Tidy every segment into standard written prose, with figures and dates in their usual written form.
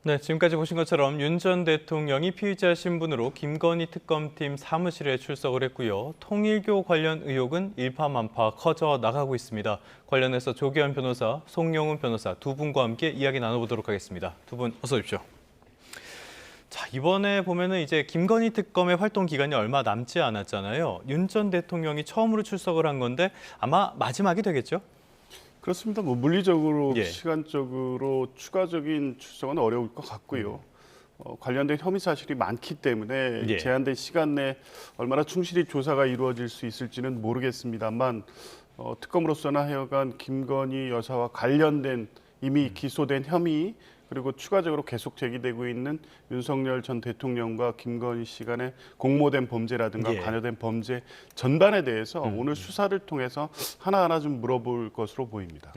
네, 지금까지 보신 것처럼 윤 전 대통령이 피의자 신분으로 김건희 특검팀 사무실에 출석을 했고요. 통일교 관련 의혹은 일파만파 커져 나가고 있습니다. 관련해서 조기현 변호사, 송영훈 변호사 두 분과 함께 이야기 나눠보도록 하겠습니다. 두 분 어서 오십시오. 자, 이번에 보면은 이제 김건희 특검의 활동 기간이 얼마 남지 않았잖아요. 윤 전 대통령이 처음으로 출석을 한 건데 아마 마지막이 되겠죠? 그렇습니다. 뭐 물리적으로, 예. 시간적으로 추가적인 출석은 어려울 것 같고요. 관련된 혐의 사실이 많기 때문에 예. 제한된 시간 내에 얼마나 충실히 조사가 이루어질 수 있을지는 모르겠습니다만 특검으로서나 하여간 김건희 여사와 관련된 이미 기소된 혐의 그리고 추가적으로 계속 제기되고 있는 윤석열 전 대통령과 김건희 씨 간의 공모된 범죄라든가 예. 관여된 범죄 전반에 대해서 오늘 수사를 통해서 하나하나 좀 물어볼 것으로 보입니다.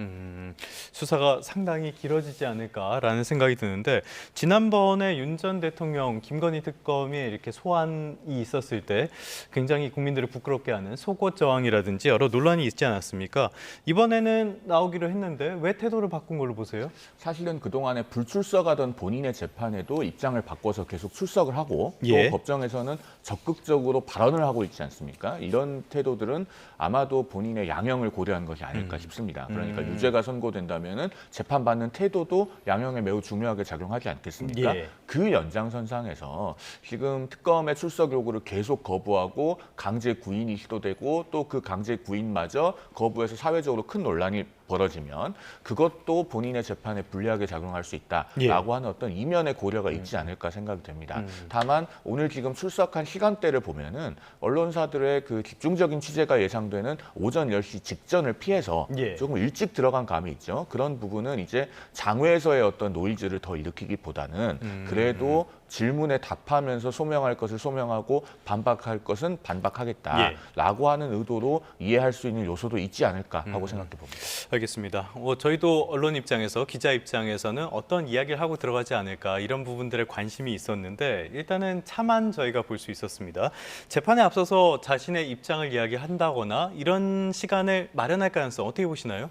수사가 상당히 길어지지 않을까라는 생각이 드는데 지난번에 윤 전 대통령 김건희 특검이 이렇게 소환이 있었을 때 굉장히 국민들을 부끄럽게 하는 속옷 저항이라든지 여러 논란이 있지 않았습니까? 이번에는 나오기로 했는데 왜 태도를 바꾼 걸로 보세요? 사실은 그동안에 불출석하던 본인의 재판에도 입장을 바꿔서 계속 출석을 하고 또 예. 법정에서는 적극적으로 발언을 하고 있지 않습니까? 이런 태도들은 아마도 본인의 양형을 고려한 것이 아닐까 싶습니다. 그러니까 유죄가 선고된다면은 재판받는 태도도 양형에 매우 중요하게 작용하지 않겠습니까? 예. 그 연장선상에서 지금 특검의 출석 요구를 계속 거부하고 강제 구인이 시도되고 또 그 강제 구인마저 거부해서 사회적으로 큰 논란이 벌어지면 그것도 본인의 재판에 불리하게 작용할 수 있다라고 하는 어떤 이면의 고려가 있지 않을까 생각이 됩니다. 다만 오늘 지금 출석한 시간대를 보면은 언론사들의 그 집중적인 취재가 예상되는 오전 10시 직전을 피해서 예. 조금 일찍 들어간 감이 있죠. 그런 부분은 이제 장외에서의 어떤 노이즈를 더 일으키기보다는 그래도 질문에 답하면서 소명할 것을 소명하고 반박할 것은 반박하겠다라고 하는 의도로 이해할 수 있는 요소도 있지 않을까 하고 생각해 봅니다. 알겠습니다. 저희도 언론 입장에서 기자 입장에서는 어떤 이야기를 하고 들어가지 않을까 이런 부분들에 관심이 있었는데 일단은 차만 저희가 볼 수 있었습니다. 재판에 앞서서 자신의 입장을 이야기한다거나 이런 시간을 마련할 가능성 어떻게 보시나요?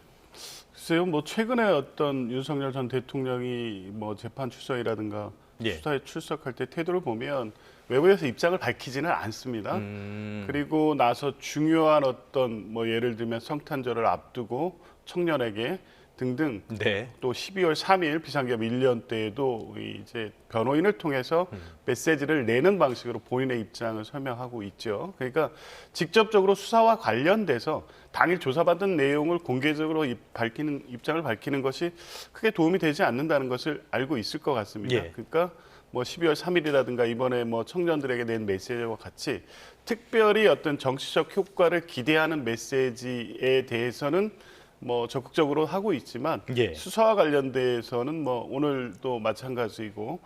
글쎄요, 뭐 최근에 어떤 윤석열 전 대통령이 뭐 재판 출석이라든가 예. 수사에 출석할 때 태도를 보면 외부에서 입장을 밝히지는 않습니다. 그리고 나서 중요한 어떤 뭐 예를 들면 성탄절을 앞두고 청년에게 등등 네. 또 12월 3일 비상계엄 1년 때에도 이제 변호인을 통해서 메시지를 내는 방식으로 본인의 입장을 설명하고 있죠. 그러니까 직접적으로 수사와 관련돼서 당일 조사받은 내용을 공개적으로 입장을 밝히는 것이 크게 도움이 되지 않는다는 것을 알고 있을 것 같습니다. 예. 그러니까 뭐 12월 3일이라든가 이번에 뭐 청년들에게 낸 메시지와 같이 특별히 어떤 정치적 효과를 기대하는 메시지에 대해서는 뭐 적극적으로 하고 있지만 예. 수사와 관련돼서는 뭐 오늘도 마찬가지이고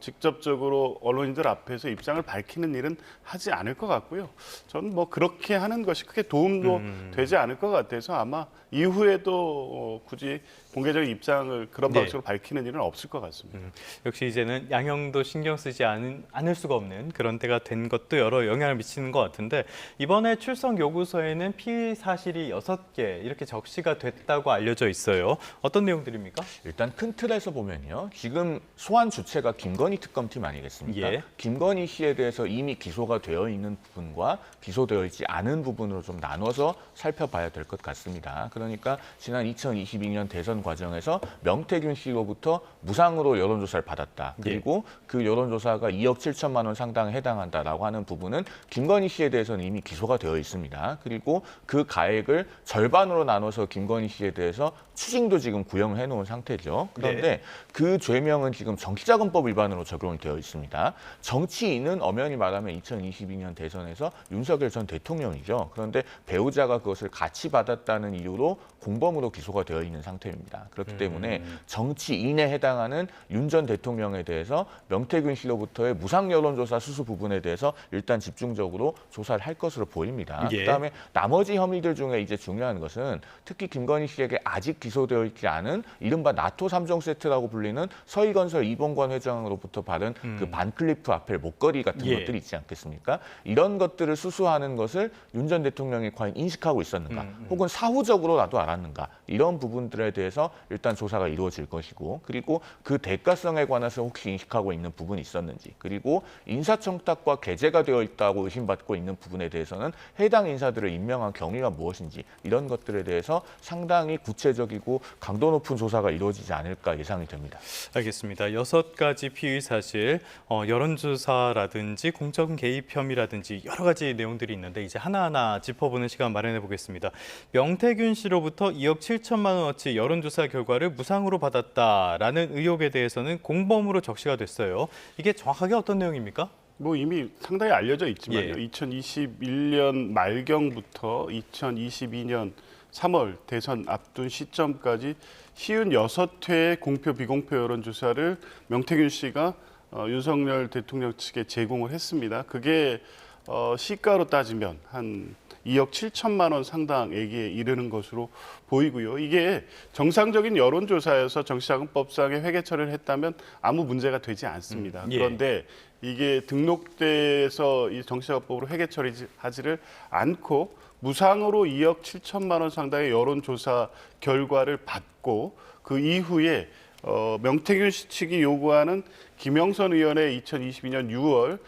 직접적으로 언론인들 앞에서 입장을 밝히는 일은 하지 않을 것 같고요. 저는 뭐 그렇게 하는 것이 크게 도움도 되지 않을 것 같아서 아마 이후에도 굳이 공개적인 입장을 그런 네. 방식으로 밝히는 일은 없을 것 같습니다. 역시 이제는 양형도 신경 쓰지 않을 수가 없는 그런 때가 된 것도 여러 영향을 미치는 것 같은데 이번에 출석 요구서에는 피의 사실이 6개 이렇게 적시가 됐다고 알려져 있어요. 어떤 내용들입니까? 일단 큰 틀에서 보면요. 지금 소환 주체가 김건희 특검팀 아니겠습니까? 예. 김건희 씨에 대해서 이미 기소가 되어 있는 부분과 기소되어 있지 않은 부분으로 좀 나눠서 살펴봐야 될 것 같습니다. 그러니까 지난 2022년 대선 과정에서 명태균 씨로부터 무상으로 여론조사를 받았다. 그리고 그 여론조사가 2억 7천만 원 상당에 해당한다라고 하는 부분은 김건희 씨에 대해서는 이미 기소가 되어 있습니다. 그리고 그 가액을 절반으로 나눠서 김건희 씨에 대해서 추징도 지금 구형을 해놓은 상태죠. 그런데 그 죄명은 지금 정치자금법 위반으로 적용이 되어 있습니다. 정치인은 엄연히 말하면 2022년 대선에서 윤석열 전 대통령이죠. 그런데 배우자가 그것을 같이 받았다는 이유로 공범으로 기소가 되어 있는 상태입니다. 그렇기 때문에 정치인에 해당하는 윤 전 대통령에 대해서 명태균 씨로부터의 무상 여론조사 수수 부분에 대해서 일단 집중적으로 조사를 할 것으로 보입니다. 예. 그다음에 나머지 혐의들 중에 이제 중요한 것은 특히 김건희 씨에게 아직 기소되어 있지 않은 이른바 나토 3종 세트라고 불리는 서희건설 이봉관 회장으로부터 받은 그 반클리프 아펠 목걸이 같은 예. 것들이 있지 않겠습니까? 이런 것들을 수수하는 것을 윤 전 대통령이 과연 인식하고 있었는가? 혹은 사후적으로라도 알았는가? 이런 부분들에 대해서 관련돼서 일단 조사가 이루어질 것이고, 그리고 그 대가성에 관해서 혹시 인식하고 있는 부분이 있었는지, 그리고 인사청탁과 계제가 되어 있다고 의심받고 있는 부분에 대해서는 해당 인사들을 임명한 경위가 무엇인지, 이런 것들에 대해서 상당히 구체적이고 강도 높은 조사가 이루어지지 않을까 예상이 됩니다. 알겠습니다. 6가지 피의 사실, 여론조사라든지 공적 개입 혐의라든지 여러 가지 내용들이 있는데 이제 하나하나 짚어보는 시간 마련해 보겠습니다. 명태균 씨로부터 2억 7천만 원어치 여론조사 결과를 무상으로 받았다라는 의혹에 대해서는 공범으로 적시가 됐어요. 이게 정확하게 어떤 내용입니까? 뭐 이미 상당히 알려져 있지만요. 예. 2021년 말경부터 2022년 3월 대선 앞둔 시점까지 56회의 공표 비공표 여론조사를 명태균 씨가 윤석열 대통령 측에 제공을 했습니다. 그게 시가로 따지면 한 2억 7천만 원 상당액에 이르는 것으로 보이고요. 이게 정상적인 여론조사에서 정치자금법상의 회계 처리를 했다면 아무 문제가 되지 않습니다. 예. 그런데 이게 등록돼서 이 정치자금법으로 회계 처리하지를 않고 무상으로 2억 7천만 원 상당의 여론조사 결과를 받고 그 이후에 명태균 씨 측이 요구하는 김영선 의원의 2022년 6월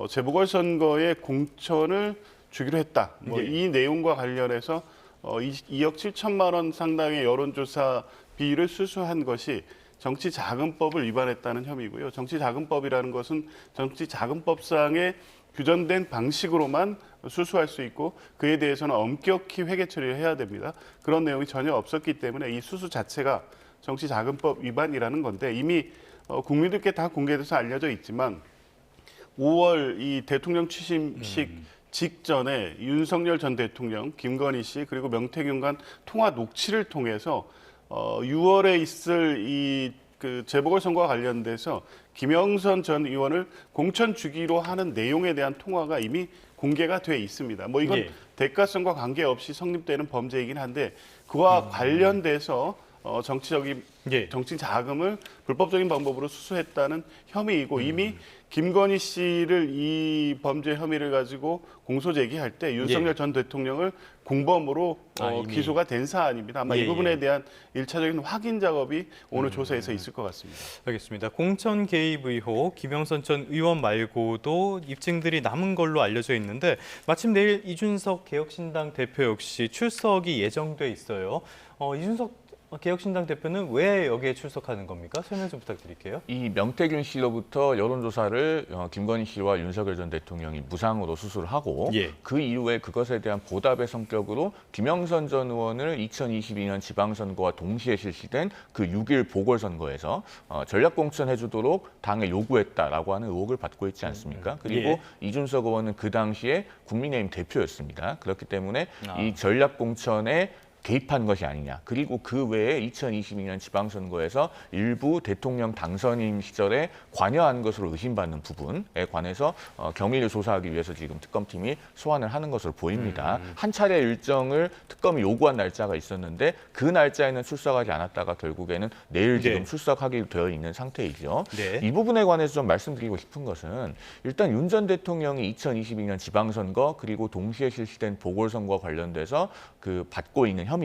재보궐선거의 공천을 주기로 했다. 이 내용과 관련해서 2억 7천만 원 상당의 여론조사비를 수수한 것이 정치자금법을 위반했다는 혐의고요. 정치자금법이라는 것은 정치자금법상의 규정된 방식으로만 수수할 수 있고 그에 대해서는 엄격히 회계 처리를 해야 됩니다. 그런 내용이 전혀 없었기 때문에 이 수수 자체가 정치자금법 위반이라는 건데 이미 국민들께 다 공개돼서 알려져 있지만 5월 이 대통령 취임식 직전에 윤석열 전 대통령, 김건희 씨 그리고 명태균 간 통화 녹취를 통해서 6월에 있을 이 그 재보궐선거와 관련돼서 김영선 전 의원을 공천 주기로 하는 내용에 대한 통화가 이미 공개가 돼 있습니다. 뭐 이건 예. 대가성과 관계없이 성립되는 범죄이긴 한데 그와 관련돼서 정치적인 예. 정치 자금을 불법적인 방법으로 수수했다는 혐의이고 이미 김건희 씨를 이 범죄 혐의를 가지고 공소 제기할 때 윤석열 전 대통령을 공범으로 이미. 기소가 된 사안입니다. 아마 예, 이 부분에 예. 대한 1차적인 확인 작업이 오늘 조사에서 있을 것 같습니다. 알겠습니다. 공천 개입 의혹, 김영선 전 의원 말고도 입증들이 남은 걸로 알려져 있는데 마침 내일 이준석 개혁신당 대표 역시 출석이 예정돼 있어요. 이준석 개혁신당 대표는 왜 여기에 출석하는 겁니까? 설명 좀 부탁드릴게요. 이 명태균 씨로부터 여론조사를 김건희 씨와 윤석열 전 대통령이 무상으로 수수를 하고 예. 그 이후에 그것에 대한 보답의 성격으로 김영선 전 의원을 2022년 지방선거와 동시에 실시된 그 6일 보궐선거에서 전략공천해주도록 당에 요구했다라고 하는 의혹을 받고 있지 않습니까? 그리고 예. 이준석 의원은 그 당시에 국민의힘 대표였습니다. 그렇기 때문에 이 전략공천에 개입한 것이 아니냐. 그리고 그 외에 2022년 지방선거에서 일부 대통령 당선인 시절에 관여한 것으로 의심받는 부분에 관해서 경위를 조사하기 위해서 지금 특검팀이 소환을 하는 것으로 보입니다. 한 차례 일정을 특검이 요구한 날짜가 있었는데 그 날짜에는 출석하지 않았다가 결국에는 내일 지금 네. 출석하기로 되어 있는 상태이죠. 네. 이 부분에 관해서 좀 말씀드리고 싶은 것은 일단 윤 전 대통령이 2022년 지방선거 그리고 동시에 실시된 보궐선거와 관련돼서 그 받고 있는 혐의는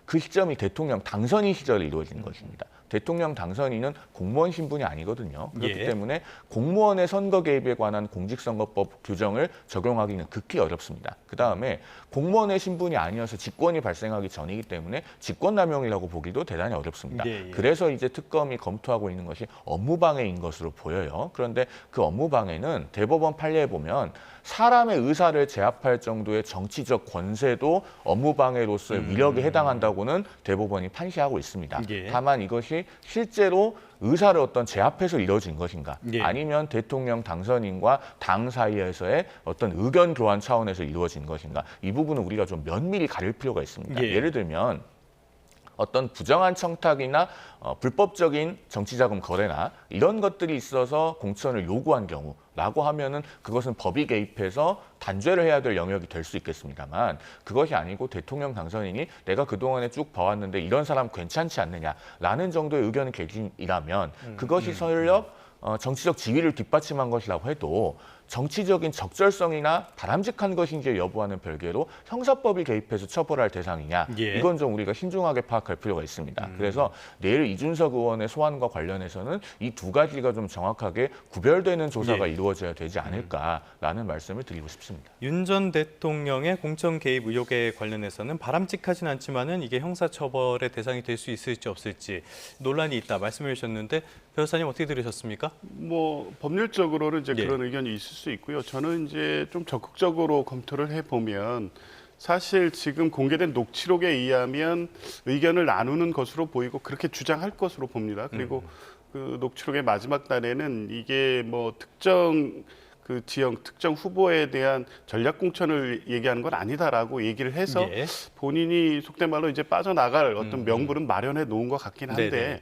그 시점이 대통령 당선인 시절에 이루어진 것입니다. 대통령 당선인은 공무원 신분이 아니거든요. 그렇기 예. 때문에 공무원의 선거 개입에 관한 공직선거법 규정을 적용하기는 극히 어렵습니다. 그다음에 공무원의 신분이 아니어서 직권이 발생하기 전이기 때문에 직권남용이라고 보기도 대단히 어렵습니다. 예, 예. 그래서 이제 특검이 검토하고 있는 것이 업무방해인 것으로 보여요. 그런데 그 업무방해는 대법원 판례에 보면 사람의 의사를 제압할 정도의 정치적 권세도 업무방해로서의 위력에 해당한다고는 대법원이 판시하고 있습니다. 예. 다만 이것이 실제로 의사를 어떤 제압해서 이루어진 것인가 예. 아니면 대통령 당선인과 당 사이에서의 어떤 의견 교환 차원에서 이루어진 것인가 이 부분은 우리가 좀 면밀히 가릴 필요가 있습니다. 예. 예를 들면 어떤 부정한 청탁이나 불법적인 정치자금 거래나 이런 것들이 있어서 공천을 요구한 경우라고 하면은 그것은 법이 개입해서 단죄를 해야 될 영역이 될 수 있겠습니다만 그것이 아니고 대통령 당선인이 내가 그동안에 쭉 봐왔는데 이런 사람 괜찮지 않느냐라는 정도의 의견 개진이라면 그것이 설령 정치적 지위를 뒷받침한 것이라고 해도 정치적인 적절성이나 바람직한 것인지 여부와는 별개로 형사법이 개입해서 처벌할 대상이냐 예. 이건 좀 우리가 신중하게 파악할 필요가 있습니다. 그래서 내일 이준석 의원의 소환과 관련해서는 이 두 가지가 좀 정확하게 구별되는 조사가 예. 이루어져야 되지 않을까라는 말씀을 드리고 싶습니다. 윤 전 대통령의 공천 개입 의혹에 관련해서는 바람직하진 않지만은 이게 형사처벌의 대상이 될 수 있을지 없을지 논란이 있다 말씀해 주셨는데 변호사님 어떻게 들으셨습니까? 뭐 법률적으로는 이제 예. 그런 의견이 있을 수 있고요. 저는 이제 좀 적극적으로 검토를 해보면 사실 지금 공개된 녹취록에 의하면 의견을 나누는 것으로 보이고 그렇게 주장할 것으로 봅니다. 그리고 그 녹취록의 마지막 단에는 이게 뭐 특정 그 지역 특정 후보에 대한 전략 공천을 얘기하는 건 아니다라고 얘기를 해서 예. 본인이 속된 말로 이제 빠져나갈 어떤 명분은 마련해 놓은 것 같긴 한데 네네.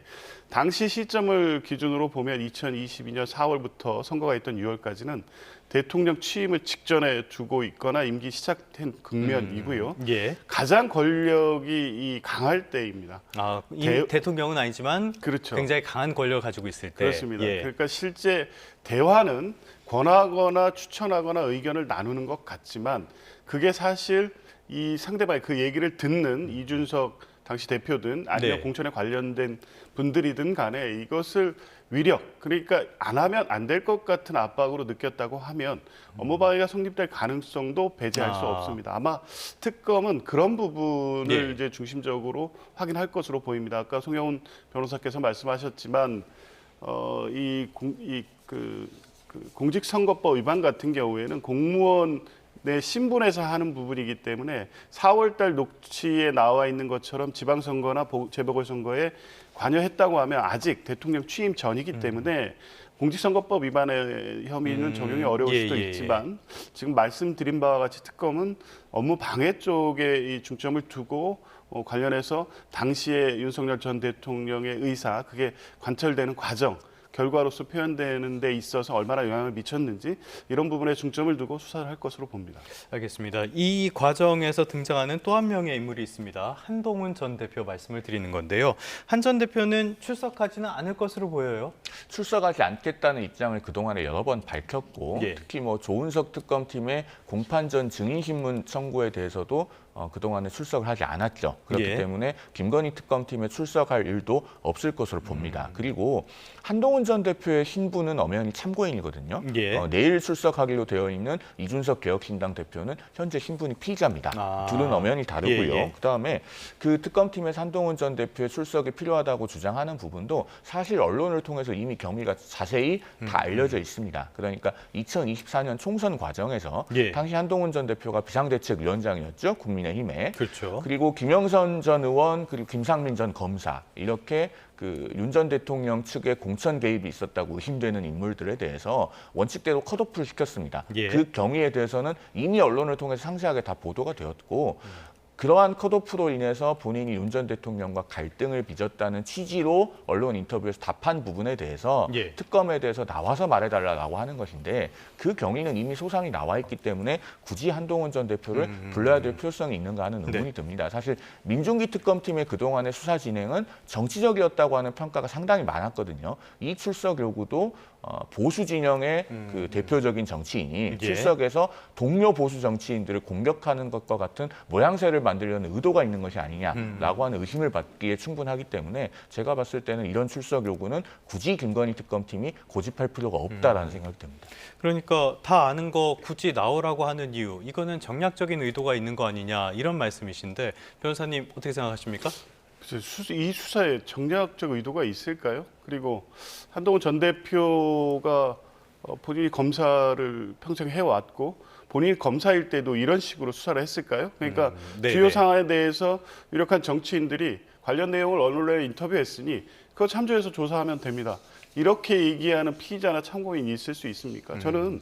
당시 시점을 기준으로 보면 2022년 4월부터 선거가 있던 6월까지는 대통령 취임을 직전에 두고 있거나 임기 시작된 국면이고요. 예. 가장 권력이 이 강할 때입니다. 아, 대통령은 아니지만 그렇죠. 굉장히 강한 권력을 가지고 있을 때. 그렇습니다. 예. 그러니까 실제 대화는 권하거나 추천하거나 의견을 나누는 것 같지만 그게 사실 이 상대방의 그 얘기를 듣는 이준석 당시 대표든 아니면 네. 공천에 관련된 분들이든 간에 이것을 위력, 그러니까 안 하면 안 될 것 같은 압박으로 느꼈다고 하면 업무방해가 성립될 가능성도 배제할 수 없습니다. 아마 특검은 그런 부분을 네. 이제 중심적으로 확인할 것으로 보입니다. 아까 송영훈 변호사께서 말씀하셨지만 공직선거법 위반 같은 경우에는 공무원의 신분에서 하는 부분이기 때문에 4월달 녹취에 나와 있는 것처럼 지방선거나 재보궐선거에 관여했다고 하면 아직 대통령 취임 전이기 때문에 공직선거법 위반의 혐의는 적용이 어려울 예, 수도 예, 있지만 지금 말씀드린 바와 같이 특검은 업무 방해 쪽에 이 중점을 두고 관련해서 당시에 윤석열 전 대통령의 의사 그게 관철되는 과정 결과로서 표현되는 데 있어서 얼마나 영향을 미쳤는지 이런 부분에 중점을 두고 수사를 할 것으로 봅니다. 알겠습니다. 이 과정에서 등장하는 또 한 명의 인물이 있습니다. 한동훈 전 대표 말씀을 드리는 건데요. 한 전 대표는 출석하지는 않을 것으로 보여요. 출석하지 않겠다는 입장을 그동안에 여러 번 밝혔고 예. 특히 뭐 조은석 특검팀의 공판 전 증인신문 청구에 대해서도 그동안에 출석을 하지 않았죠. 그렇기 예. 때문에 김건희 특검팀에 출석할 일도 없을 것으로 봅니다. 그리고 한동훈 전 대표의 신분은 엄연히 참고인이거든요. 예. 내일 출석하기로 되어 있는 이준석 개혁신당 대표는 현재 신분이 피의자입니다. 아. 둘은 엄연히 다르고요. 예, 예. 그다음에 그 특검팀에서 한동훈 전 대표의 출석이 필요하다고 주장하는 부분도 사실 언론을 통해서 이미 경위가 자세히 다 알려져 있습니다. 그러니까 2024년 총선 과정에서 예. 당시 한동훈 전 대표가 비상대책위원장이었죠. 국민의힘에. 그렇죠. 그리고 김영선 전 의원 그리고 김상민 전 검사 이렇게 그 윤 전 대통령 측의 공천 개입이 있었다고 의심되는 인물들에 대해서 원칙대로 컷오프를 시켰습니다. 예. 그 경위에 대해서는 이미 언론을 통해서 상세하게 다 보도가 되었고 그러한 컷오프로 인해서 본인이 윤 전 대통령과 갈등을 빚었다는 취지로 언론 인터뷰에서 답한 부분에 대해서 예. 특검에 대해서 나와서 말해달라고 하는 것인데 그 경위는 이미 소상이 나와 있기 때문에 굳이 한동훈 전 대표를 불러야 될 필요성이 있는가 하는 의문이 네. 듭니다. 사실 민중기 특검팀의 그동안의 수사 진행은 정치적이었다고 하는 평가가 상당히 많았거든요. 이 출석 요구도 보수 진영의 그 대표적인 정치인이 예. 출석해서 동료 보수 정치인들을 공격하는 것과 같은 모양새를 만들려는 의도가 있는 것이 아니냐라고 하는 의심을 받기에 충분하기 때문에 제가 봤을 때는 이런 출석 요구는 굳이 김건희 특검팀이 고집할 필요가 없다라는 생각이 듭니다. 그러니까 다 아는 거 굳이 나오라고 하는 이유, 이거는 정략적인 의도가 있는 거 아니냐 이런 말씀이신데 변호사님 어떻게 생각하십니까? 이 수사에 정략적 의도가 있을까요? 그리고 한동훈 전 대표가 본인이 검사를 평생 해왔고 본인이 검사일 때도 이런 식으로 수사를 했을까요? 그러니까 네네. 주요 사안에 대해서 유력한 정치인들이 관련 내용을 언론에 인터뷰했으니 그거 참조해서 조사하면 됩니다. 이렇게 얘기하는 피의자나 참고인이 있을 수 있습니까? 저는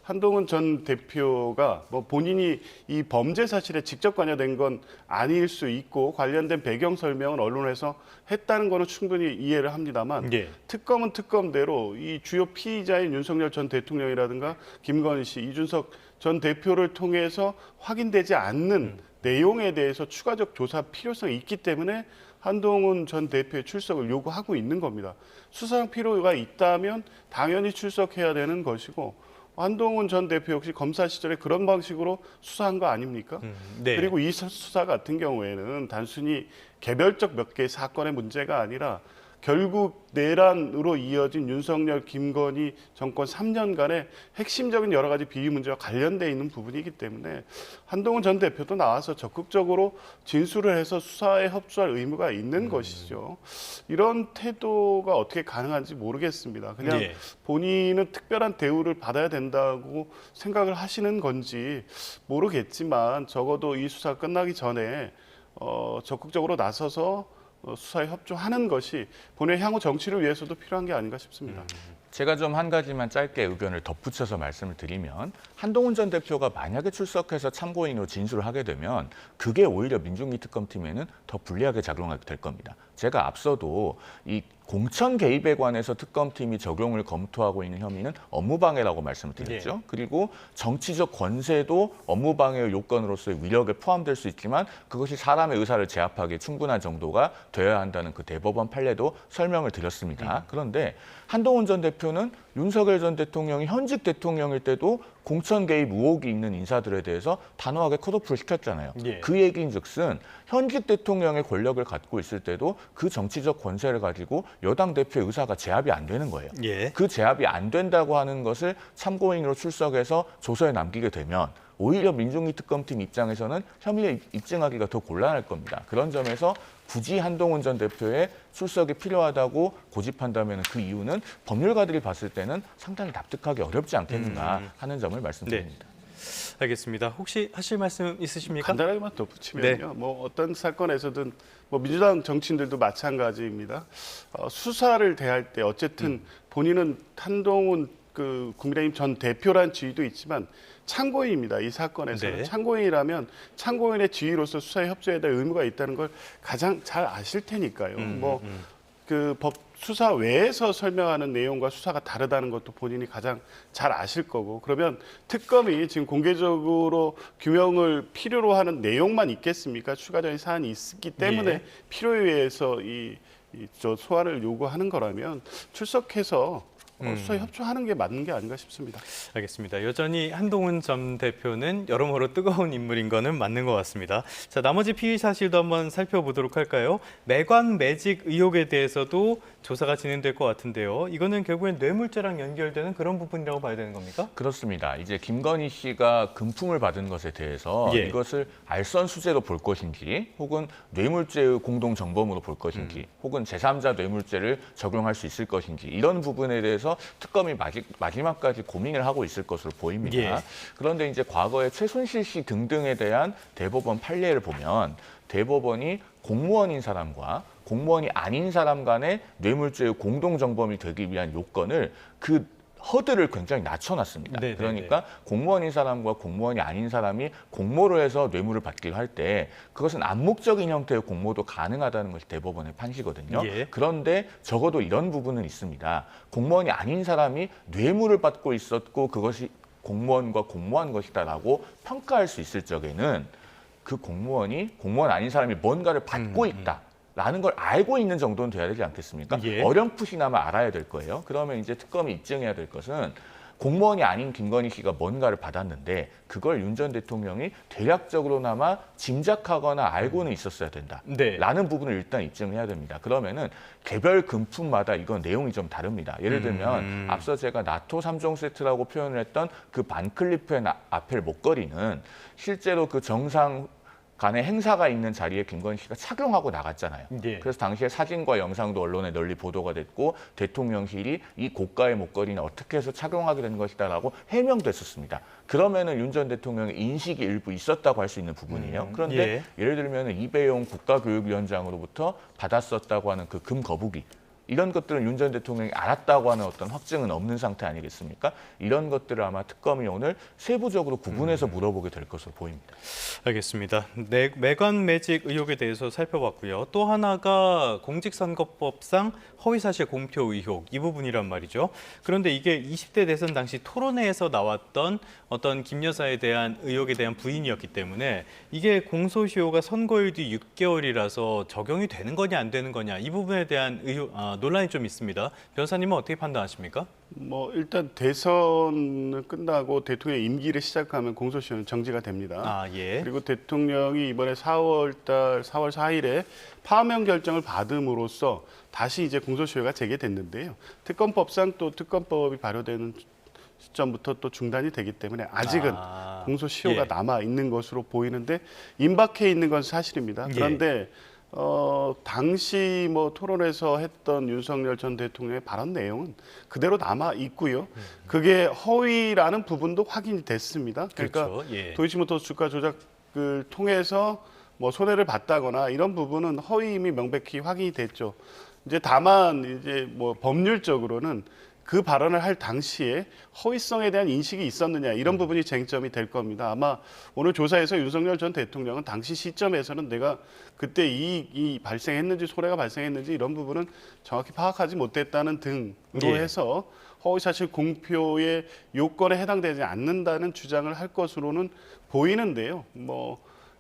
한동훈 전 대표가 뭐 본인이 이 범죄 사실에 직접 관여된 건 아닐 수 있고 관련된 배경 설명은 언론에서 했다는 거는 충분히 이해를 합니다만 예. 특검은 특검대로 이 주요 피의자인 윤석열 전 대통령이라든가 김건희 씨, 이준석 전 대표를 통해서 확인되지 않는 내용에 대해서 추가적 조사 필요성이 있기 때문에 한동훈 전 대표의 출석을 요구하고 있는 겁니다. 수사상 필요가 있다면 당연히 출석해야 되는 것이고 한동훈 전 대표 역시 검사 시절에 그런 방식으로 수사한 거 아닙니까? 네. 그리고 이 수사 같은 경우에는 단순히 개별적 몇 개의 사건의 문제가 아니라 결국 내란으로 이어진 윤석열, 김건희 정권 3년간의 핵심적인 여러 가지 비위 문제와 관련돼 있는 부분이기 때문에 한동훈 전 대표도 나와서 적극적으로 진술을 해서 수사에 협조할 의무가 있는 것이죠. 이런 태도가 어떻게 가능한지 모르겠습니다. 그냥 예. 본인은 특별한 대우를 받아야 된다고 생각을 하시는 건지 모르겠지만 적어도 이 수사가 끝나기 전에 적극적으로 나서서 수사에 협조하는 것이 본인의 향후 정치를 위해서도 필요한 게 아닌가 싶습니다. 제가 좀 한 가지만 짧게 의견을 덧붙여서 말씀을 드리면 한동훈 전 대표가 만약에 출석해서 참고인으로 진술을 하게 되면 그게 오히려 민중기 특검팀에는 더 불리하게 작용하게 될 겁니다. 제가 앞서도 이 공천 개입에 관해서 특검팀이 적용을 검토하고 있는 혐의는 업무방해라고 말씀을 드렸죠. 네. 그리고 정치적 권세도 업무방해의 요건으로서의 위력에 포함될 수 있지만 그것이 사람의 의사를 제압하기에 충분한 정도가 되어야 한다는 그 대법원 판례도 설명을 드렸습니다. 그런데 한동훈 전 대표는 윤석열 전 대통령이 현직 대통령일 때도 공천 개입 의혹이 있는 인사들에 대해서 단호하게 컷오프를 시켰잖아요. 예. 그 얘기인즉슨 현직 대통령의 권력을 갖고 있을 때도 그 정치적 권세를 가지고 여당 대표의 의사가 제압이 안 되는 거예요. 예. 그 제압이 안 된다고 하는 것을 참고인으로 출석해서 조서에 남기게 되면 오히려 민중기 특검팀 입장에서는 혐의를 입증하기가 더 곤란할 겁니다. 그런 점에서 굳이 한동훈 전 대표의 출석이 필요하다고 고집한다면 그 이유는 법률가들이 봤을 때는 상당히 납득하기 어렵지 않겠는가 하는 점을 말씀드립니다. 알겠습니다. 혹시 하실 말씀 있으십니까? 간단하게만 덧붙이면요. 뭐 어떤 사건에서든 뭐 민주당 정치인들도 마찬가지입니다. 수사를 대할 때 어쨌든 본인은 한동훈 그 국민의힘 전 대표란 지위도 있지만 참고인입니다. 이 사건에서는 네. 참고인이라면 참고인의 지위로서 수사에 협조해야 될 의무가 있다는 걸 가장 잘 아실 테니까요. 뭐 그 법 수사 외에서 설명하는 내용과 수사가 다르다는 것도 본인이 가장 잘 아실 거고 그러면 특검이 지금 공개적으로 규명을 필요로 하는 내용만 있겠습니까? 추가적인 사안이 있기 때문에 예. 필요에 의해서 저 소환을 요구하는 거라면 출석해서 수사에 협조하는 게 맞는 게 아닌가 싶습니다. 알겠습니다. 여전히 한동훈 전 대표는 여러모로 뜨거운 인물인 거는 맞는 것 같습니다. 자, 나머지 피의 사실도 한번 살펴보도록 할까요? 매관 매직 의혹에 대해서도 조사가 진행될 것 같은데요. 이거는 결국엔 뇌물죄랑 연결되는 그런 부분이라고 봐야 되는 겁니까? 그렇습니다. 이제 김건희 씨가 금품을 받은 것에 대해서 예. 이것을 알선수재로 볼 것인지 혹은 뇌물죄의 공동정범으로 볼 것인지 혹은 제3자 뇌물죄를 적용할 수 있을 것인지 이런 부분에 대해서 특검이 마지막까지 고민을 하고 있을 것으로 보입니다. 예. 그런데 이제 과거에 최순실 씨 등등에 대한 대법원 판례를 보면 대법원이 공무원인 사람과 공무원이 아닌 사람 간의 뇌물죄의 공동정범이 되기 위한 요건을 그 허들을 굉장히 낮춰놨습니다. 네네네. 그러니까 공무원인 사람과 공무원이 아닌 사람이 공모를 해서 뇌물을 받기로 할 때 그것은 암묵적인 형태의 공모도 가능하다는 것이 대법원의 판시거든요. 예. 그런데 적어도 이런 부분은 있습니다. 공무원이 아닌 사람이 뇌물을 받고 있었고 그것이 공무원과 공모한 것이다라고 평가할 수 있을 적에는 그 공무원이 공무원 아닌 사람이 뭔가를 받고 있다. 라는 걸 알고 있는 정도는 돼야 되지 않겠습니까? 예. 어렴풋이나마 알아야 될 거예요. 그러면 이제 특검이 입증해야 될 것은 공무원이 아닌 김건희 씨가 뭔가를 받았는데 그걸 윤 전 대통령이 대략적으로나마 짐작하거나 알고는 있었어야 된다. 네. 라는 부분을 일단 입증해야 됩니다. 그러면은 개별 금품마다 이건 내용이 좀 다릅니다. 예를 들면 앞서 제가 나토 3종 세트라고 표현을 했던 그 반클리프의 아펠 목걸이는 실제로 그 정상 간의 행사가 있는 자리에 김건희 씨가 착용하고 나갔잖아요. 예. 그래서 당시에 사진과 영상도 언론에 널리 보도가 됐고 대통령실이 이 고가의 목걸이는 어떻게 해서 착용하게 된 것이다라고 해명됐었습니다. 그러면은 윤 전 대통령의 인식이 일부 있었다고 할 수 있는 부분이에요. 그런데 예. 예를 들면 이배용 국가교육위원장으로부터 받았었다고 하는 그 금 거북이 이런 것들은 윤 전 대통령이 알았다고 하는 어떤 확증은 없는 상태 아니겠습니까? 이런 것들을 아마 특검이 오늘 세부적으로 구분해서 물어보게 될 것으로 보입니다. 알겠습니다. 매관 매직 의혹에 대해서 살펴봤고요. 또 하나가 공직선거법상 허위사실 공표 의혹 이 부분이란 말이죠. 그런데 이게 20대 대선 당시 토론회에서 나왔던 어떤 김 여사에 대한 의혹에 대한 부인이었기 때문에 이게 공소시효가 선거일 뒤 6개월이라서 적용이 되는 거냐 안 되는 거냐 이 부분에 대한 논란이 좀 있습니다. 변호사님은 어떻게 판단하십니까? 뭐 일단 대선 끝나고 대통령 임기를 시작하면 공소시효는 정지가 됩니다. 아, 예. 그리고 대통령이 이번에 4월 4일에 파면 결정을 받음으로써 다시 이제 공소시효가 재개됐는데요. 특검법상 또 특검법이 발효되는 시점부터 또 중단이 되기 때문에 아직은 공소시효가 예. 남아 있는 것으로 보이는데 임박해 있는 건 사실입니다. 그런데 당시 뭐 토론에서 했던 윤석열 전 대통령의 발언 내용은 그대로 남아 있고요. 그게 허위라는 부분도 확인이 됐습니다. 그러니까 그렇죠. 예. 도이치모터스 주가 조작을 통해서 뭐 손해를 봤다거나 이런 부분은 허위임이 명백히 확인이 됐죠. 이제 다만 이제 뭐 법률적으로는 그 발언을 할 당시에 허위성에 대한 인식이 있었느냐 이런 부분이 쟁점이 될 겁니다. 아마 오늘 조사에서 윤석열 전 대통령은 당시 시점에서는 내가 그때 이 발생했는지 손해가 발생했는지 이런 부분은 정확히 파악하지 못했다는 등으로 예. 해서 허위사실 공표의 요건에 해당되지 않는다는 주장을 할 것으로는 보이는데요.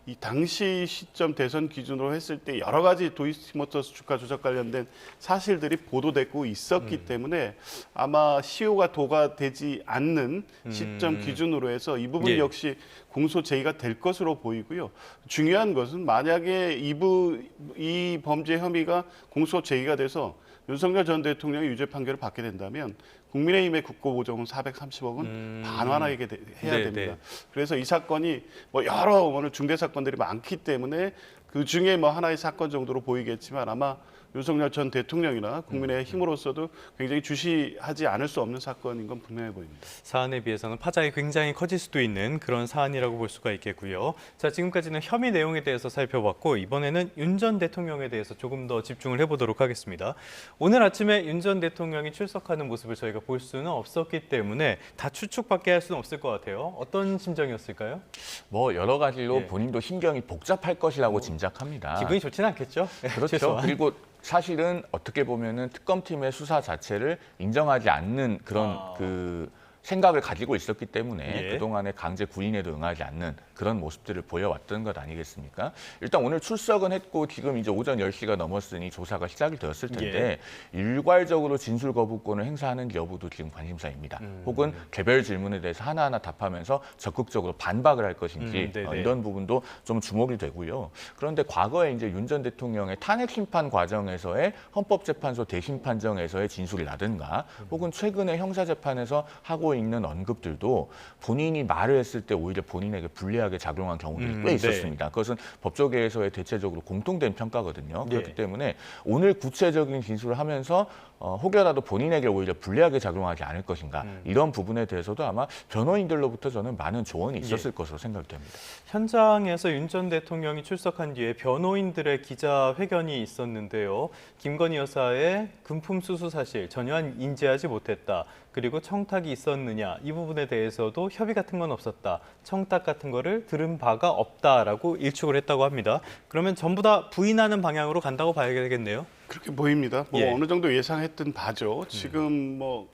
이 당시 시점 대선 기준으로 했을 때 여러 가지 도이치모터스 주가 조작 관련된 사실들이 보도되고 있었기 때문에 아마 시효가 도과되지 않는 시점 기준으로 해서 이 부분 예. 역시 공소 제기가 될 것으로 보이고요. 중요한 것은 만약에 이 범죄 혐의가 공소 제기가 돼서 윤석열 전 대통령이 유죄 판결을 받게 된다면 국민의힘의 국고보조금 430억은 반환하게 해야 네, 됩니다. 네. 그래서 이 사건이 뭐 여러 오늘 중대 사건들이 많기 때문에 그 중에 뭐 하나의 사건 정도로 보이겠지만 아마 윤석열 전 대통령이나 국민의 힘으로서도 굉장히 주시하지 않을 수 없는 사건인 건 분명해 보입니다. 사안에 비해서는 파장이 굉장히 커질 수도 있는 그런 사안이라고 볼 수가 있겠고요. 자, 지금까지는 혐의 내용에 대해서 살펴봤고 이번에는 윤 전 대통령에 대해서 조금 더 집중을 해보도록 하겠습니다. 오늘 아침에 윤 전 대통령이 출석하는 모습을 저희가 볼 수는 없었기 때문에 다 추측밖에 할 수는 없을 것 같아요. 어떤 심정이었을까요? 뭐 여러 가지로 예. 본인도 신경이 복잡할 것이라고 짐작합니다. 기분이 좋지는 않겠죠? 그렇죠. 최소한. 그리고 사실은 어떻게 보면은 특검팀의 수사 자체를 인정하지 않는 그런 그 생각을 가지고 있었기 때문에 예. 그동안의 강제 구인에도 응하지 않는 그런 모습들을 보여왔던 것 아니겠습니까? 일단 오늘 출석은 했고 지금 이제 오전 10시가 넘었으니 조사가 시작이 되었을 텐데 일괄적으로 진술 거부권을 행사하는 여부도 지금 관심사입니다. 혹은 개별 질문에 대해서 하나하나 답하면서 적극적으로 반박을 할 것인지 이런 부분도 좀 주목이 되고요. 그런데 과거에 이제 윤 전 대통령의 탄핵 심판 과정에서의 헌법재판소 대심 판정에서의 진술이라든가 혹은 최근에 형사재판에서 하고 있는 언급들도 본인이 말을 했을 때 오히려 본인에게 불리하게 작용한 경우들이 꽤 있었습니다. 그것은 법조계에서의 대체적으로 공통된 평가거든요. 그렇기 때문에 오늘 구체적인 진술을 하면서 혹여라도 본인에게 오히려 불리하게 작용하지 않을 것인가 이런 부분에 대해서도 아마 변호인들로부터 저는 많은 조언이 있었을 것으로 생각됩니다. 현장에서 윤 전 대통령이 출석한 뒤에 변호인들의 기자회견이 있었는데요. 김건희 여사의 금품 수수 사실 전혀 인지하지 못했다. 그리고 청탁이 있었느냐 이 부분에 대해서도 협의 같은 건 없었다. 청탁 같은 거를 들은 바가 없다라고 일축을 했다고 합니다. 그러면 전부 다 부인하는 방향으로 간다고 봐야 되겠네요. 그렇게 보입니다. 뭐 예. 어느 정도 예상했던 바죠. 지금 뭐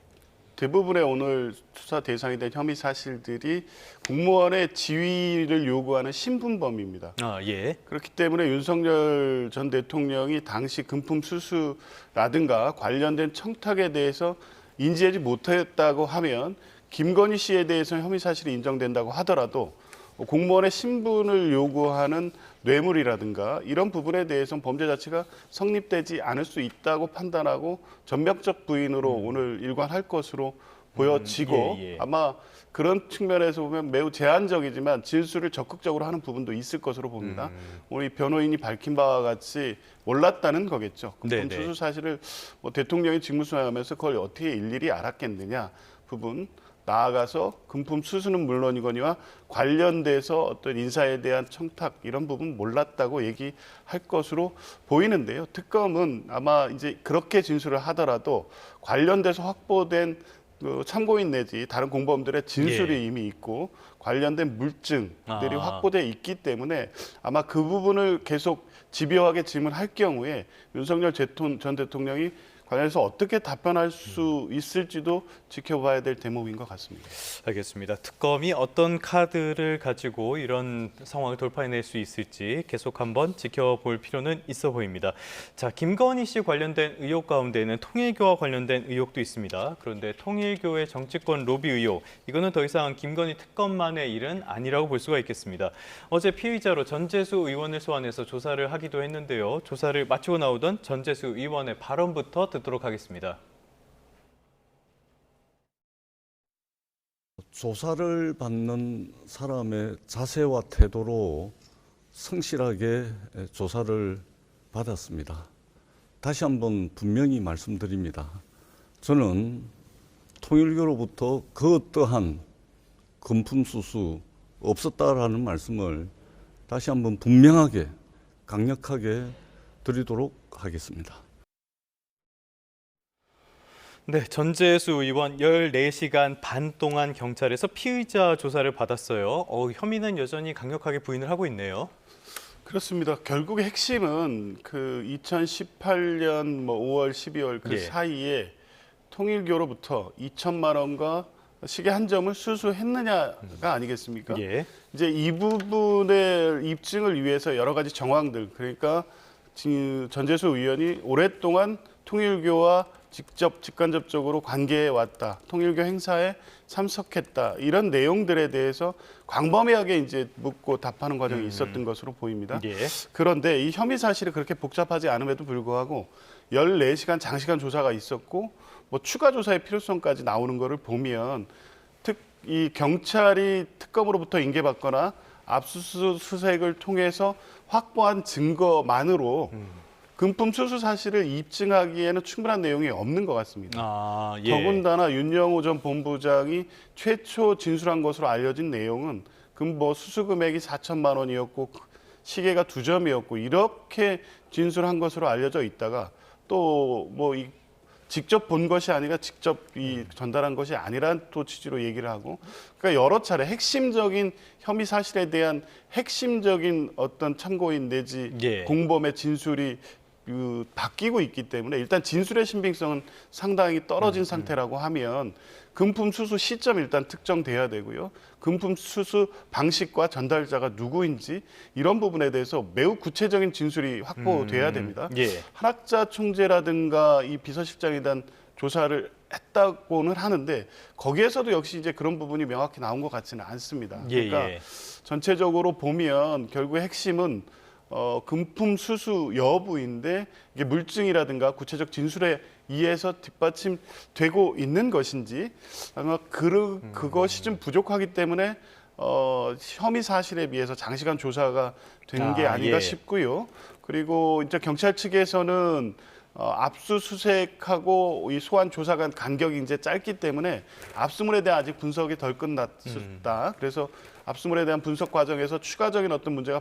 대부분의 오늘 수사 대상이 된 혐의 사실들이 공무원의 지위를 요구하는 신분범입니다. 아, 예. 그렇기 때문에 윤석열 전 대통령이 당시 금품 수수라든가 관련된 청탁에 대해서 인지하지 못했다고 하면 김건희 씨에 대해서 혐의 사실이 인정된다고 하더라도 공무원의 신분을 요구하는 뇌물이라든가 이런 부분에 대해서는 범죄 자체가 성립되지 않을 수 있다고 판단하고 전면적 부인으로 오늘 일관할 것으로 보여지고 아마 그런 측면에서 보면 매우 제한적이지만 진술을 적극적으로 하는 부분도 있을 것으로 봅니다. 우리 변호인이 밝힌 바와 같이 몰랐다는 거겠죠. 금품 수수 사실을 뭐 대통령이 직무수행하면서 그걸 어떻게 일일이 알았겠느냐 부분. 나아가서 금품 수수는 물론이거니와 관련돼서 어떤 인사에 대한 청탁 이런 부분 몰랐다고 얘기할 것으로 보이는데요. 특검은 아마 이제 그렇게 진술을 하더라도 관련돼서 확보된 그 참고인 내지 다른 공범들의 진술이 이미 있고 관련된 물증들이 확보돼 있기 때문에 아마 그 부분을 계속 집요하게 질문할 경우에 윤석열 전 대통령이 관련해서 어떻게 답변할 수 있을지도 지켜봐야 될 대목인 것 같습니다. 알겠습니다. 특검이 어떤 카드를 가지고 이런 상황을 돌파해낼 수 있을지 계속 한번 지켜볼 필요는 있어 보입니다. 자, 김건희 씨 관련된 의혹 가운데에는 통일교와 관련된 의혹도 있습니다. 그런데 통일교의 정치권 로비 의혹, 이거는 더 이상 김건희 특검만의 일은 아니라고 볼 수가 있겠습니다. 어제 피의자로 전재수 의원을 소환해서 조사를 하기도 했는데요. 조사를 마치고 나오던 전재수 의원의 발언부터 듣도록 하겠습니다. 조사를 받는 사람의 자세와 태도로 성실하게 조사를 받았습니다. 다시 한번 분명히 말씀드립니다. 저는 통일교로부터 그 어떠한 금품수수 없었다라는 말씀을 다시 한번 분명하게 강력하게 드리도록 하겠습니다. 네, 전재수 의원 14시간 반 동안 경찰에서 피의자 조사를 받았어요. 혐의는 여전히 강력하게 부인을 하고 있네요. 그렇습니다. 결국의 핵심은 그 2018년 5월, 12월 그 예. 사이에 통일교로부터 2천만 원과 시계 한 점을 수수했느냐가 아니겠습니까? 예. 이제 이 부분의 입증을 위해서 여러 가지 정황들, 그러니까 전재수 의원이 오랫동안 통일교와 직간접적으로 관계해 왔다, 통일교 행사에 참석했다, 이런 내용들에 대해서 광범위하게 이제 묻고 답하는 과정이 있었던 것으로 보입니다. 예. 그런데 이 혐의 사실이 그렇게 복잡하지 않음에도 불구하고 14시간 장시간 조사가 있었고 뭐 추가 조사의 필요성까지 나오는 것을 보면 이 경찰이 특검으로부터 인계받거나 압수수색을 통해서 확보한 증거만으로 금품 수수 사실을 입증하기에는 충분한 내용이 없는 것 같습니다. 아, 예. 더군다나 윤영호 전 본부장이 최초 진술한 것으로 알려진 내용은 수수 금액이 4천만 원이었고 시계가 2점이었고 이렇게 진술한 것으로 알려져 있다가 또 직접 본 것이 아니라 직접 전달한 것이 아니란 또 취지로 얘기를 하고, 그러니까 여러 차례 핵심적인 혐의 사실에 대한 핵심적인 어떤 참고인 내지 예. 공범의 진술이 바뀌고 있기 때문에 일단 진술의 신빙성은 상당히 떨어진 상태라고 하면 금품 수수 시점이 일단 특정돼야 되고요. 금품 수수 방식과 전달자가 누구인지 이런 부분에 대해서 매우 구체적인 진술이 확보돼야 됩니다. 예. 한학자 총재라든가 이 비서실장에 대한 조사를 했다고는 하는데 거기에서도 역시 이제 그런 부분이 명확히 나온 것 같지는 않습니다. 예, 그러니까 예. 전체적으로 보면 결국 핵심은 금품 수수 여부인데 이게 물증이라든가 구체적 진술에 의해서 뒷받침되고 있는 것인지 아마 그것이 좀 부족하기 때문에 혐의 사실에 비해서 장시간 조사가 된 게 아닌가 예. 싶고요. 그리고 이제 경찰 측에서는 압수수색하고 이 소환 조사 간 간격이 이제 짧기 때문에 압수물에 대한 아직 분석이 덜 끝났다. 그래서 압수물에 대한 분석 과정에서 추가적인 어떤 문제가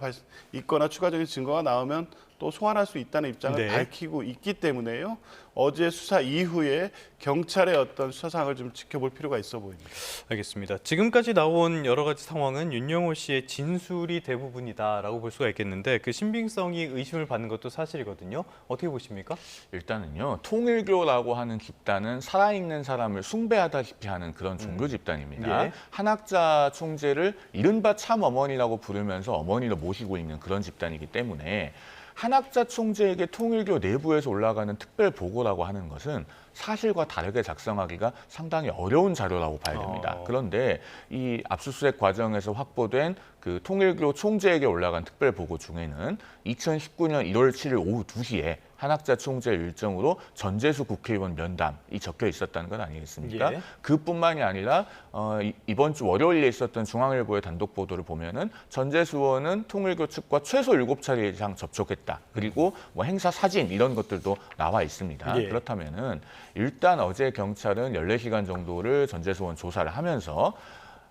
있거나 추가적인 증거가 나오면 또 소환할 수 있다는 입장을 네. 밝히고 있기 때문에요. 어제 수사 이후에 경찰의 어떤 수사 상황을 좀 지켜볼 필요가 있어 보입니다. 알겠습니다. 지금까지 나온 여러 가지 상황은 윤영호 씨의 진술이 대부분이다라고 볼 수가 있겠는데 그 신빙성이 의심을 받는 것도 사실이거든요. 어떻게 보십니까? 일단은요, 통일교라고 하는 집단은 살아있는 사람을 숭배하다시피 하는 그런 종교 집단입니다. 예. 한학자 총재를 이른바 참 어머니라고 부르면서 어머니로 모시고 있는 그런 집단이기 때문에 한학자 총재에게 통일교 내부에서 올라가는 특별 보고라고 하는 것은 사실과 다르게 작성하기가 상당히 어려운 자료라고 봐야 됩니다. 그런데 이 압수수색 과정에서 확보된 그 통일교 총재에게 올라간 특별 보고 중에는 2019년 1월 7일 오후 2시에 한학자 총재 일정으로 전재수 국회의원 면담이 적혀 있었다는 것 아니겠습니까? 예. 그뿐만이 아니라 이번 주 월요일에 있었던 중앙일보의 단독 보도를 보면은 전재수 의원은 통일교 측과 최소 7차례 이상 접촉했다. 그리고 뭐 행사 사진 이런 것들도 나와 있습니다. 예. 그렇다면은 일단 어제 경찰은 14시간 정도를 전재수 의원 조사를 하면서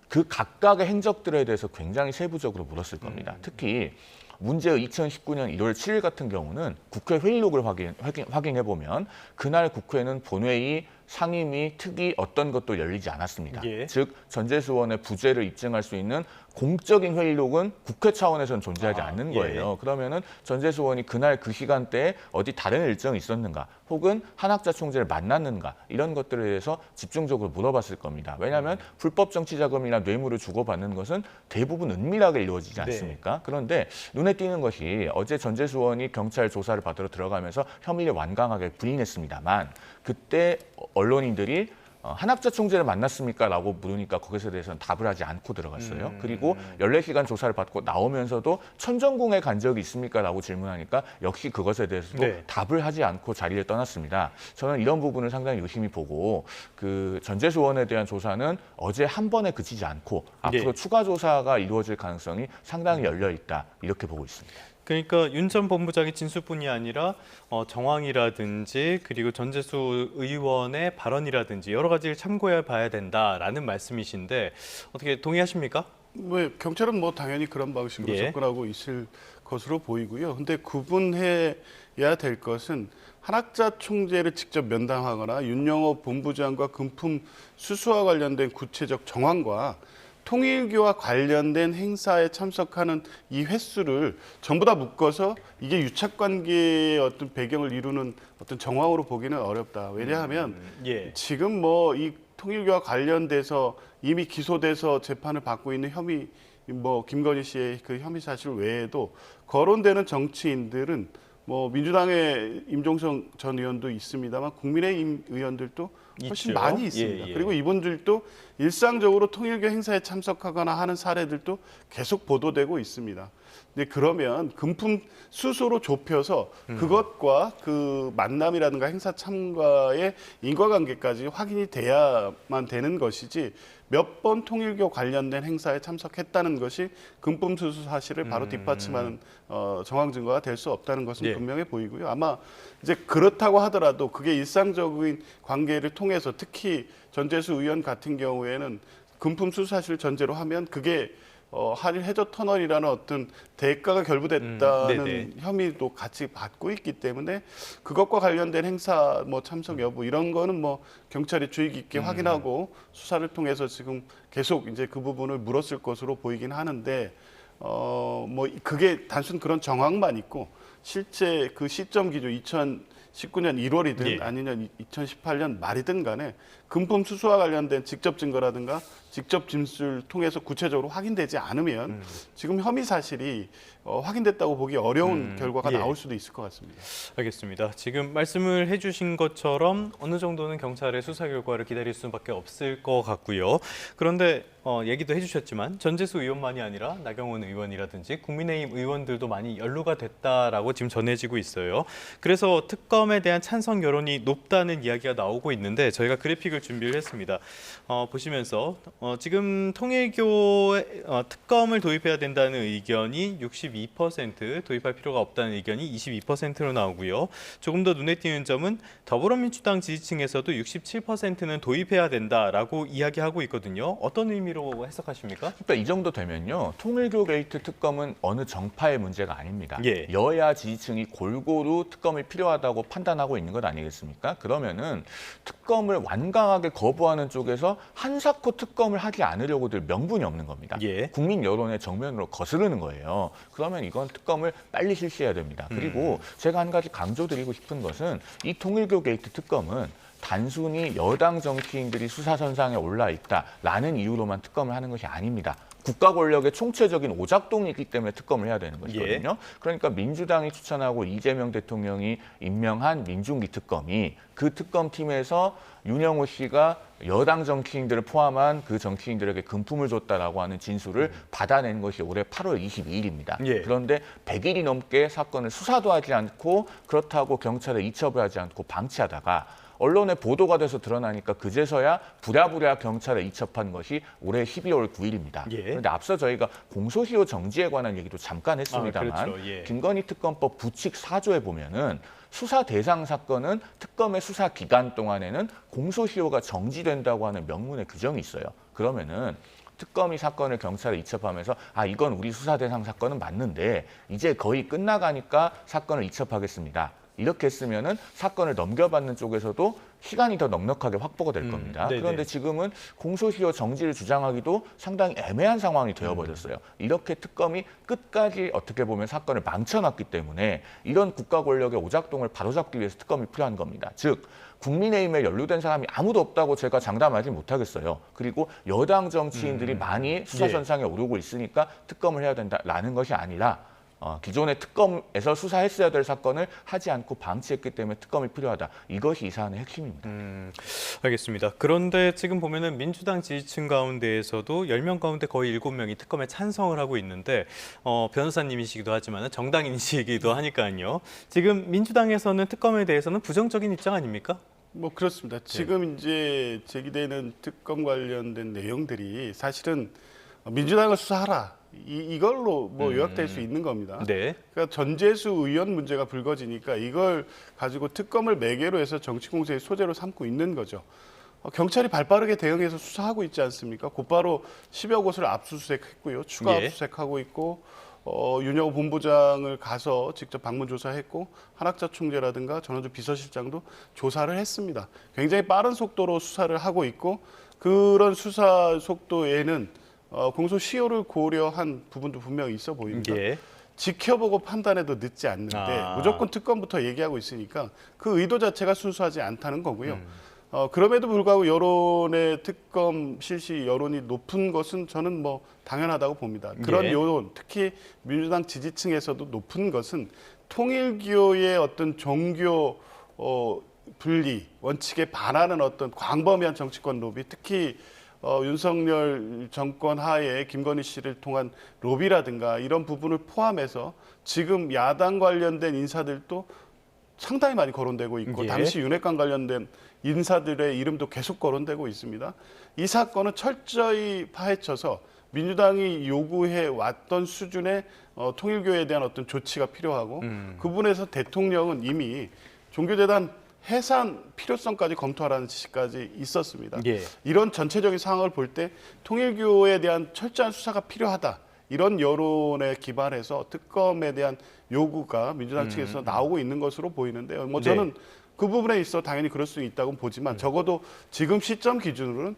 그 각각의 행적들에 대해서 굉장히 세부적으로 물었을 겁니다. 특히 문제의 2019년 1월 7일 같은 경우는 국회 회의록을 확인해 보면 그날 국회는 본회의 상임위, 특위 어떤 것도 열리지 않았습니다. 예. 즉 전재수원의 부재를 입증할 수 있는 공적인 회의록은 국회 차원에서는 존재하지 않는 거예요. 그러면은 전재수원이 그날 그 시간대에 어디 다른 일정이 있었는가, 혹은 한학자 총재를 만났는가, 이런 것들에 대해서 집중적으로 물어봤을 겁니다. 왜냐하면 불법 정치자금이나 뇌물을 주고받는 것은 대부분 은밀하게 이루어지지 않습니까? 그런데 눈에 띄는 것이 어제 전재수원이 경찰 조사를 받으러 들어가면서 혐의를 완강하게 부인했습니다만, 그때 언론인들이 한학자 총재를 만났습니까? 라고 물으니까 거기에 대해서는 답을 하지 않고 들어갔어요. 그리고 14시간 조사를 받고 나오면서도 천정궁에 간 적이 있습니까? 라고 질문하니까 역시 그것에 대해서도 네. 답을 하지 않고 자리를 떠났습니다. 저는 이런 부분을 상당히 유심히 보고 그 전재수원에 대한 조사는 어제 한 번에 그치지 않고 앞으로 네. 추가 조사가 이루어질 가능성이 상당히 열려 있다, 이렇게 보고 있습니다. 그러니까 윤 전 본부장의 진술뿐이 아니라 정황이라든지 그리고 전재수 의원의 발언이라든지 여러 가지를 참고해 봐야 된다라는 말씀이신데 어떻게 동의하십니까? 경찰은 뭐 당연히 그런 방식으로 예. 접근하고 있을 것으로 보이고요. 근데 구분해야 될 것은 한학자 총재를 직접 면담하거나 윤영호 본부장과 금품 수수와 관련된 구체적 정황과 통일교와 관련된 행사에 참석하는 이 횟수를 전부 다 묶어서 이게 유착관계의 어떤 배경을 이루는 어떤 정황으로 보기는 어렵다. 왜냐하면 예. 지금 뭐 이 통일교와 관련돼서 이미 기소돼서 재판을 받고 있는 혐의, 뭐 김건희 씨의 그 혐의 사실 외에도 거론되는 정치인들은 뭐 민주당의 임종성 전 의원도 있습니다만 국민의힘 의원들도 훨씬 있죠. 많이 있습니다. 예, 예. 그리고 이분들도 일상적으로 통일교 행사에 참석하거나 하는 사례들도 계속 보도되고 있습니다. 근데 그러면 금품 수수로 좁혀서 그것과 그 만남이라든가 행사 참가의 인과관계까지 확인이 돼야만 되는 것이지, 몇 번 통일교 관련된 행사에 참석했다는 것이 금품 수수 사실을 바로 뒷받침하는 정황 증거가 될 수 없다는 것은 예. 분명해 보이고요. 아마 이제 그렇다고 하더라도 그게 일상적인 관계를 통해서, 특히 전재수 의원 같은 경우에는 금품 수수 사실을 전제로 하면 그게 한일 해저 터널이라는 어떤 대가가 결부됐다는 네네. 혐의도 같이 받고 있기 때문에 그것과 관련된 행사 뭐 참석 여부 이런 거는 뭐 경찰이 주의 깊게 확인하고 수사를 통해서 지금 계속 이제 그 부분을 물었을 것으로 보이긴 하는데, 뭐 그게 단순 그런 정황만 있고 실제 그 시점 기준 2019년 1월이든 예. 아니면 2018년 말이든 간에 금품 수수와 관련된 직접 증거라든가 직접 진술 통해서 구체적으로 확인되지 않으면 지금 혐의 사실이 확인됐다고 보기 어려운 결과가 예. 나올 수도 있을 것 같습니다. 알겠습니다. 지금 말씀을 해주신 것처럼 어느 정도는 경찰의 수사 결과를 기다릴 수밖에 없을 것 같고요. 그런데 얘기도 해주셨지만 전재수 의원만이 아니라 나경원 의원이라든지 국민의힘 의원들도 많이 연루가 됐다라고 지금 전해지고 있어요. 그래서 특검에 대한 찬성 여론이 높다는 이야기가 나오고 있는데 저희가 그래픽을 준비를 했습니다. 보시면서 지금 통일교에 특검을 도입해야 된다는 의견이 62%, 도입할 필요가 없다는 의견이 22%로 나오고요. 조금 더 눈에 띄는 점은 더불어민주당 지지층에서도 67%는 도입해야 된다라고 이야기하고 있거든요. 어떤 의미로 해석하십니까? 그러니까 이 정도 되면요, 통일교 게이트 특검은 어느 정파의 문제가 아닙니다. 예. 여야 지지층이 골고루 특검이 필요하다고 판단하고 있는 것 아니겠습니까? 그러면은 특검을 완강하게 거부하는 쪽에서 한사코 특검을 하지 않으려고들 명분이 없는 겁니다. 예. 국민 여론의 정면으로 거스르는 거예요. 그러면 이건 특검을 빨리 실시해야 됩니다. 그리고 제가 한 가지 강조드리고 싶은 것은 이 통일교 게이트 특검은 단순히 여당 정치인들이 수사선상에 올라 있다라는 이유로만 특검을 하는 것이 아닙니다. 국가 권력의 총체적인 오작동이 있기 때문에 특검을 해야 되는 것이거든요. 그러니까 민주당이 추천하고 이재명 대통령이 임명한 민중기 특검이 그 특검팀에서 윤영호 씨가 여당 정치인들을 포함한 그 정치인들에게 금품을 줬다라고 하는 진술을 받아낸 것이 올해 8월 22일입니다. 예. 그런데 100일이 넘게 사건을 수사도 하지 않고, 그렇다고 경찰에 이첩을 하지 않고 방치하다가 언론에 보도가 돼서 드러나니까 그제서야 부랴부랴 경찰에 이첩한 것이 올해 12월 9일입니다. 예. 그런데 앞서 저희가 공소시효 정지에 관한 얘기도 잠깐 했습니다만 그렇죠. 예. 김건희 특검법 부칙 4조에 보면은 수사 대상 사건은 특검의 수사 기간 동안에는 공소시효가 정지된다고 하는 명문의 규정이 있어요. 그러면은 특검이 사건을 경찰에 이첩하면서 이건 우리 수사 대상 사건은 맞는데 이제 거의 끝나가니까 사건을 이첩하겠습니다. 이렇게 했으면은 사건을 넘겨받는 쪽에서도 시간이 더 넉넉하게 확보가 될 겁니다. 네네. 그런데 지금은 공소시효 정지를 주장하기도 상당히 애매한 상황이 되어버렸어요. 이렇게 특검이 끝까지 어떻게 보면 사건을 망쳐놨기 때문에 이런 국가 권력의 오작동을 바로잡기 위해서 특검이 필요한 겁니다. 즉 국민의힘에 연루된 사람이 아무도 없다고 제가 장담하지 못하겠어요. 그리고 여당 정치인들이 많이 수사선상에 오르고 있으니까 특검을 해야 된다라는 것이 아니라 기존의 특검에서 수사했어야 될 사건을 하지 않고 방치했기 때문에 특검이 필요하다. 이것이 이 사안의 핵심입니다. 알겠습니다. 그런데 지금 보면은 민주당 지지층 가운데에서도 10명 가운데 거의 7명이 특검에 찬성을 하고 있는데 변호사님이시기도 하지만 정당인이시기도 하니까요. 지금 민주당에서는 특검에 대해서는 부정적인 입장 아닙니까? 뭐 그렇습니다. 지금 이제 제기되는 특검 관련된 내용들이 사실은 민주당을 수사하라. 이걸로 뭐 요약될 수 있는 겁니다. 네. 그러니까 전재수 의원 문제가 불거지니까 이걸 가지고 특검을 매개로 해서 정치 공세의 소재로 삼고 있는 거죠. 경찰이 발빠르게 대응해서 수사하고 있지 않습니까? 곧바로 10여 곳을 압수수색했고요. 추가 예. 압수수색하고 있고 윤여호 본부장을 가서 직접 방문 조사했고 한학자 총재라든가 전원주 비서실장도 조사를 했습니다. 굉장히 빠른 속도로 수사를 하고 있고 그런 수사 속도에는 공소시효를 고려한 부분도 분명히 있어 보입니다. 예. 지켜보고 판단해도 늦지 않는데 무조건 특검부터 얘기하고 있으니까 그 의도 자체가 순수하지 않다는 거고요. 그럼에도 불구하고 여론의 특검 실시 여론이 높은 것은 저는 뭐 당연하다고 봅니다. 그런 예. 여론, 특히 민주당 지지층에서도 높은 것은 통일교의 어떤 종교 분리 원칙에 반하는 어떤 광범위한 정치권 로비, 특히 윤석열 정권 하에 김건희 씨를 통한 로비라든가 이런 부분을 포함해서 지금 야당 관련된 인사들도 상당히 많이 거론되고 있고 예. 당시 윤핵관 관련된 인사들의 이름도 계속 거론되고 있습니다. 이 사건은 철저히 파헤쳐서 민주당이 요구해 왔던 수준의 통일교에 대한 어떤 조치가 필요하고 그 부분에서 대통령은 이미 종교재단 해산 필요성까지 검토하라는 지시까지 있었습니다. 예. 이런 전체적인 상황을 볼 때 통일교에 대한 철저한 수사가 필요하다. 이런 여론에 기반해서 특검에 대한 요구가 민주당 측에서 나오고 있는 것으로 보이는데요. 뭐 저는 그 부분에 있어 당연히 그럴 수 있다고 보지만 적어도 지금 시점 기준으로는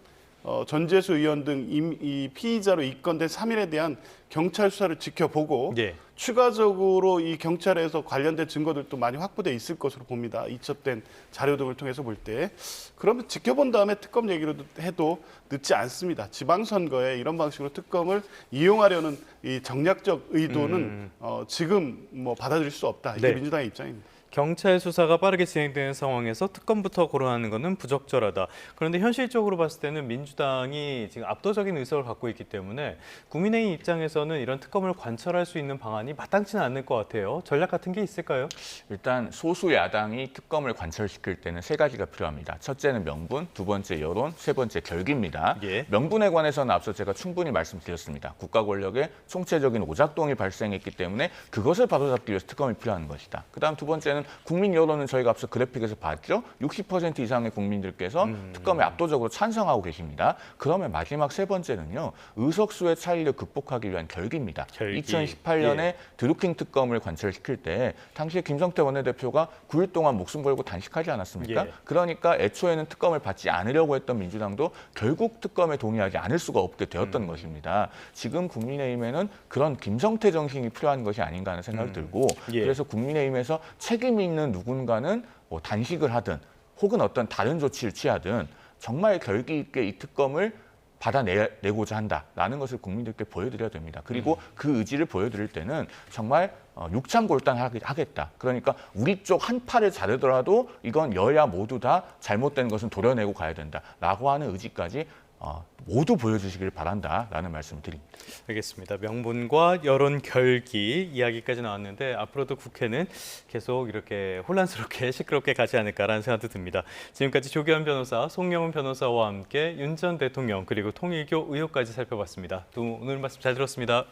전재수 의원 등 이 피의자로 입건된 3인에 대한 경찰 수사를 지켜보고 예. 추가적으로 이 경찰에서 관련된 증거들도 많이 확보돼 있을 것으로 봅니다. 이첩된 자료 등을 통해서 볼 때. 그러면 지켜본 다음에 특검 얘기로 해도 늦지 않습니다. 지방선거에 이런 방식으로 특검을 이용하려는 이 정략적 의도는 지금 뭐 받아들일 수 없다. 이게 네. 민주당의 입장입니다. 경찰 수사가 빠르게 진행되는 상황에서 특검부터 거론하는 것은 부적절하다. 그런데 현실적으로 봤을 때는 민주당이 지금 압도적인 의석을 갖고 있기 때문에 국민의힘 입장에서는 이런 특검을 관철할 수 있는 방안이 마땅치는 않을 것 같아요. 전략 같은 게 있을까요? 일단 소수 야당이 특검을 관철시킬 때는 세 가지가 필요합니다. 첫째는 명분, 두 번째 여론, 세 번째 결기입니다. 예. 명분에 관해서는 앞서 제가 충분히 말씀드렸습니다. 국가 권력의 총체적인 오작동이 발생했기 때문에 그것을 바로잡기 위해서 특검이 필요한 것이다. 그다음 두 번째는 국민 여론은 저희가 앞서 그래픽에서 봤죠. 60% 이상의 국민들께서 특검에 압도적으로 찬성하고 계십니다. 그러면 마지막 세 번째는요. 의석수의 차이를 극복하기 위한 결기입니다. 결기. 2018년에 드루킹 특검을 관철시킬 때 당시에 김성태 원내대표가 9일 동안 목숨 걸고 단식하지 않았습니까? 예. 그러니까 애초에는 특검을 받지 않으려고 했던 민주당도 결국 특검에 동의하지 않을 수가 없게 되었던 것입니다. 지금 국민의힘에는 그런 김성태 정신이 필요한 것이 아닌가 하는 생각이 들고 예. 그래서 국민의힘에서 책임 있는 누군가는 뭐 단식을 하든 혹은 어떤 다른 조치를 취하든 정말 결기 있게 이 특검을 받아내고자 한다라는 것을 국민들께 보여드려야 됩니다. 그리고 그 의지를 보여드릴 때는 정말 육창골단하겠다. 그러니까 우리 쪽 한 팔을 자르더라도 이건 여야 모두 다 잘못된 것은 도려내고 가야 된다라고 하는 의지까지 모두 보여주시길 바란다라는 말씀을 드립니다. 알겠습니다. 명분과 여론 결기 이야기까지 나왔는데 앞으로도 국회는 계속 이렇게 혼란스럽게 시끄럽게 가지 않을까라는 생각도 듭니다. 지금까지 조기현 변호사, 송영훈 변호사와 함께 윤 전 대통령 그리고 통일교 의혹까지 살펴봤습니다. 두 분 오늘 말씀 잘 들었습니다.